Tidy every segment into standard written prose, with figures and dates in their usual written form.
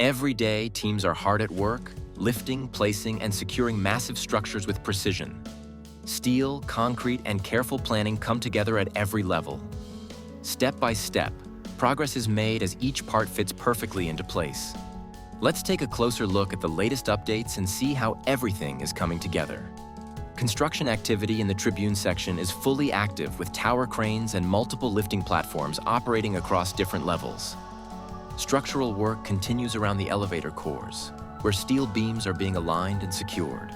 Every day, teams are hard at work, lifting, placing, and securing massive structures with precision. Steel, concrete, and careful planning come together at every level. Step by step, progress is made as each part fits perfectly into place. Let's take a closer look at the latest updates and see how everything is coming together. Construction activity in the Tribune section is fully active with tower cranes and multiple lifting platforms operating across different levels. Structural work continues around the elevator cores, where steel beams are being aligned and secured.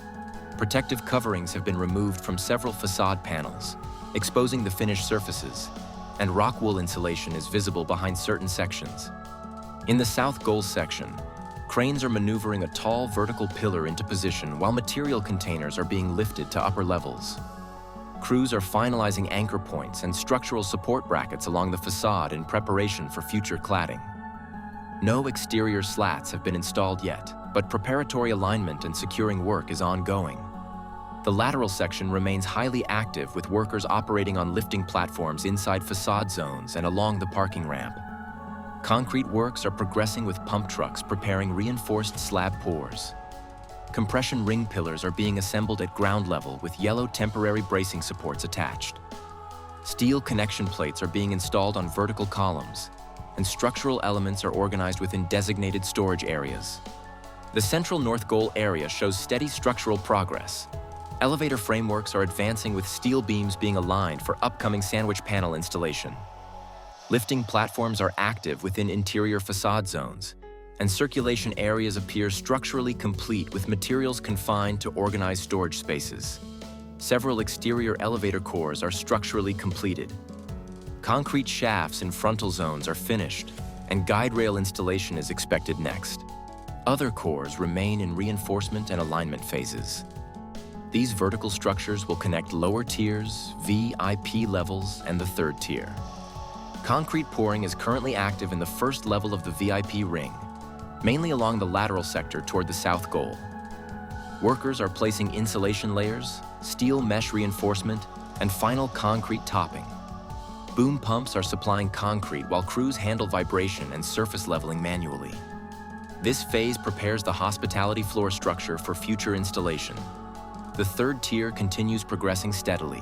Protective coverings have been removed from several facade panels, exposing the finished surfaces, and rock wool insulation is visible behind certain sections. In the South Goal section, cranes are maneuvering a tall vertical pillar into position while material containers are being lifted to upper levels. Crews are finalizing anchor points and structural support brackets along the facade in preparation for future cladding. No exterior slats have been installed yet, but preparatory alignment and securing work is ongoing. The lateral section remains highly active with workers operating on lifting platforms inside facade zones and along the parking ramp. Concrete works are progressing with pump trucks preparing reinforced slab pours. Compression ring pillars are being assembled at ground level with yellow temporary bracing supports attached. Steel connection plates are being installed on vertical columns, and structural elements are organized within designated storage areas. The central North Goal area shows steady structural progress. Elevator frameworks are advancing with steel beams being aligned for upcoming sandwich panel installation. Lifting platforms are active within interior facade zones, and circulation areas appear structurally complete with materials confined to organized storage spaces. Several exterior elevator cores are structurally completed. Concrete shafts in frontal zones are finished, and guide rail installation is expected next. Other cores remain in reinforcement and alignment phases. These vertical structures will connect lower tiers, VIP levels, and the third tier. Concrete pouring is currently active in the first level of the VIP ring, mainly along the lateral sector toward the South Goal. Workers are placing insulation layers, steel mesh reinforcement, and final concrete topping. Boom pumps are supplying concrete while crews handle vibration and surface leveling manually. This phase prepares the hospitality floor structure for future installation. The third tier continues progressing steadily.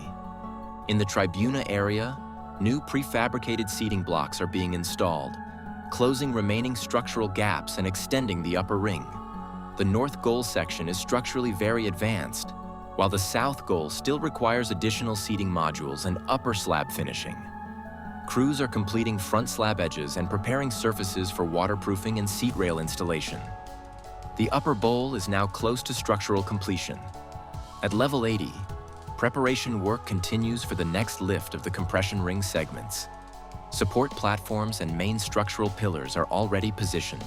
In the Tribune area, new prefabricated seating blocks are being installed, closing remaining structural gaps and extending the upper ring. The North Goal section is structurally very advanced, while the South Goal still requires additional seating modules and upper slab finishing. Crews are completing front slab edges and preparing surfaces for waterproofing and seat rail installation. The upper bowl is now close to structural completion. At level 80, preparation work continues for the next lift of the compression ring segments. Support platforms and main structural pillars are already positioned.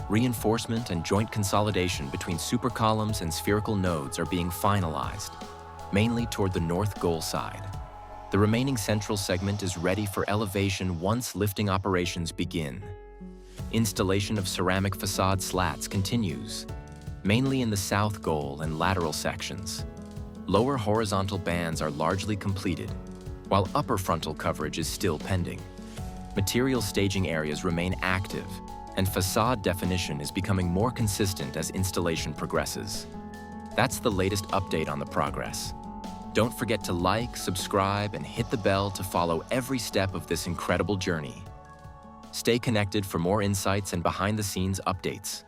Reinforcement and joint consolidation between super columns and spherical nodes are being finalized, mainly toward the North Goal side. The remaining central segment is ready for elevation once lifting operations begin. Installation of ceramic facade slats continues, mainly in the South Goal and lateral sections. Lower horizontal bands are largely completed, while upper frontal coverage is still pending. Material staging areas remain active, and facade definition is becoming more consistent as installation progresses. That's the latest update on the progress. Don't forget to like, subscribe, and hit the bell to follow every step of this incredible journey. Stay connected for more insights and behind-the-scenes updates.